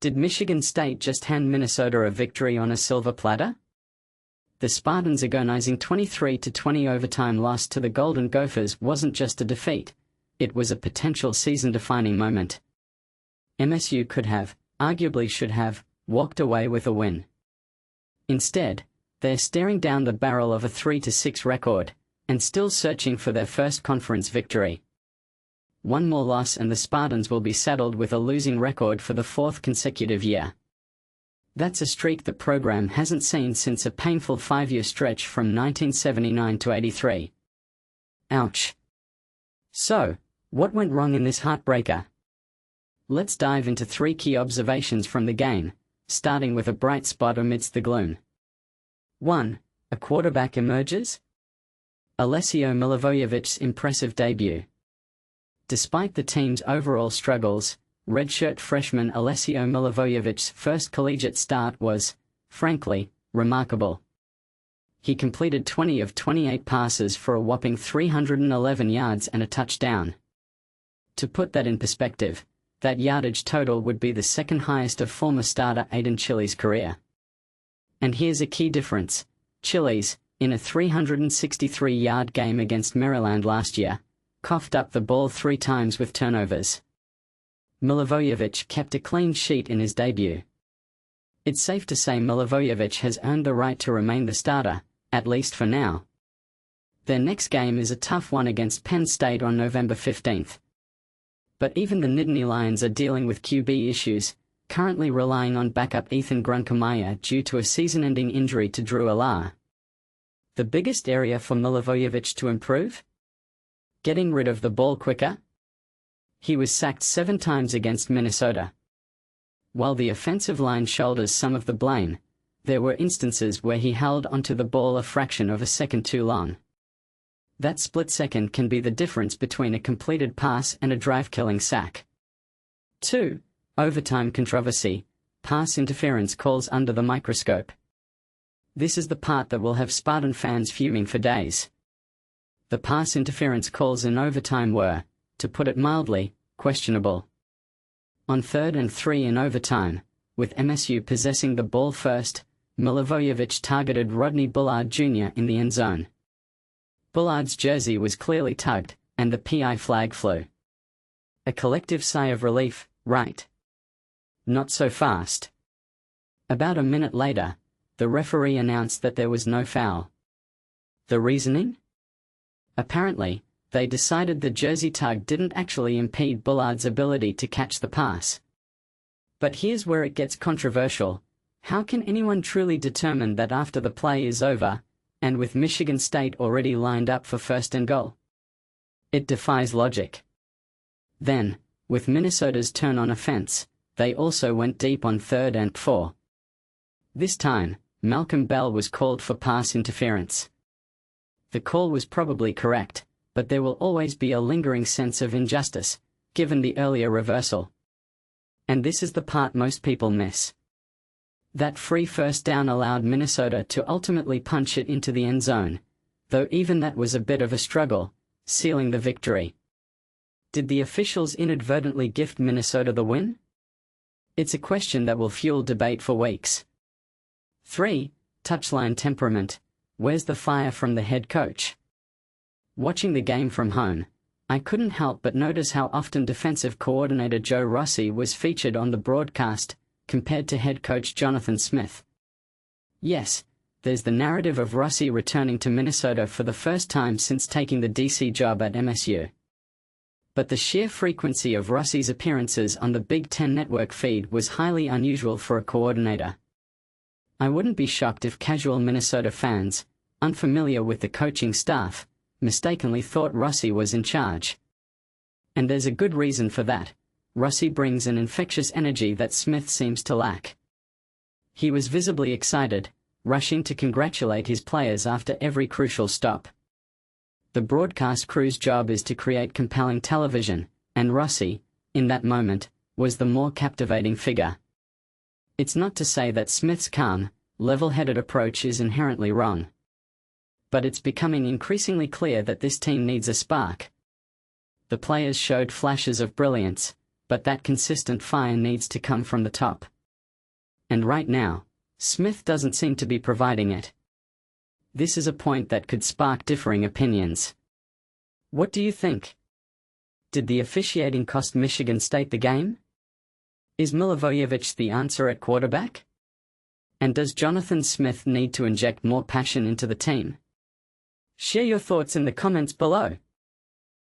Did Michigan State just hand Minnesota a victory on a silver platter? The Spartans' agonizing 23-20 overtime loss to the Golden Gophers wasn't just a defeat, it was a potential season-defining moment. MSU could have, arguably should have, walked away with a win. Instead, they're staring down the barrel of a 3-6 record, and still searching for their first conference victory. One more loss and the Spartans will be saddled with a losing record for the fourth consecutive year. That's a streak the program hasn't seen since a painful 5-year stretch from 1979 to 83. Ouch. So, what went wrong in this heartbreaker? Let's dive into 3 key observations from the game, starting with a bright spot amidst the gloom. 1. A quarterback emerges? Alessio Milivojevic's impressive debut. Despite the team's overall struggles, redshirt freshman Alessio Milivojevic's first collegiate start was, frankly, remarkable. He completed 20 of 28 passes for a whopping 311 yards and a touchdown. To put that in perspective, that yardage total would be the second highest of former starter Aiden Chili's career. And here's a key difference. Chili's, in a 363-yard game against Maryland last year, coughed up the ball 3 times with turnovers. Milivojevic kept a clean sheet in his debut. It's safe to say Milivojevic has earned the right to remain the starter, at least for now. Their next game is a tough one against Penn State on November 15th. But even the Nittany Lions are dealing with QB issues, currently relying on backup Ethan Grunkemeyer due to a season-ending injury to Drew Allar. The biggest area for Milivojevic to improve? Getting rid of the ball quicker? He was sacked 7 times against Minnesota. While the offensive line shoulders some of the blame, there were instances where he held onto the ball a fraction of a second too long. That split second can be the difference between a completed pass and a drive-killing sack. 2. Overtime controversy, pass interference calls under the microscope. This is the part that will have Spartan fans fuming for days. The pass interference calls in overtime were, to put it mildly, questionable. On 3rd and 3 in overtime, with MSU possessing the ball first, Milivojevic targeted Rodney Bullard Jr. in the end zone. Bullard's jersey was clearly tugged, and the PI flag flew. A collective sigh of relief, right? Not so fast. About a minute later, the referee announced that there was no foul. The reasoning? Apparently, they decided the jersey tug didn't actually impede Bullard's ability to catch the pass. But here's where it gets controversial. How can anyone truly determine that after the play is over, and with Michigan State already lined up for 1st and goal? It defies logic. Then, with Minnesota's turn on offense, they also went deep on 3rd and 4. This time, Malcolm Bell was called for pass interference. The call was probably correct, but there will always be a lingering sense of injustice, given the earlier reversal. And this is the part most people miss. That free first down allowed Minnesota to ultimately punch it into the end zone, though even that was a bit of a struggle, sealing the victory. Did the officials inadvertently gift Minnesota the win? It's a question that will fuel debate for weeks. 3. Touchline temperament. Where's the fire from the head coach? Watching the game from home, I couldn't help but notice how often defensive coordinator Joe Rossi was featured on the broadcast, compared to head coach Jonathan Smith. Yes, there's the narrative of Rossi returning to Minnesota for the first time since taking the DC job at MSU. But the sheer frequency of Rossi's appearances on the Big Ten Network feed was highly unusual for a coordinator. I wouldn't be shocked if casual Minnesota fans, unfamiliar with the coaching staff, mistakenly thought Rossi was in charge. And there's a good reason for that. Rossi brings an infectious energy that Smith seems to lack. He was visibly excited, rushing to congratulate his players after every crucial stop. The broadcast crew's job is to create compelling television, and Rossi, in that moment, was the more captivating figure. It's not to say that Smith's calm, level-headed approach is inherently wrong. But it's becoming increasingly clear that this team needs a spark. The players showed flashes of brilliance, but that consistent fire needs to come from the top. And right now, Smith doesn't seem to be providing it. This is a point that could spark differing opinions. What do you think? Did the officiating cost Michigan State the game? Is Milivojevic the answer at quarterback? And does Jonathan Smith need to inject more passion into the team? Share your thoughts in the comments below.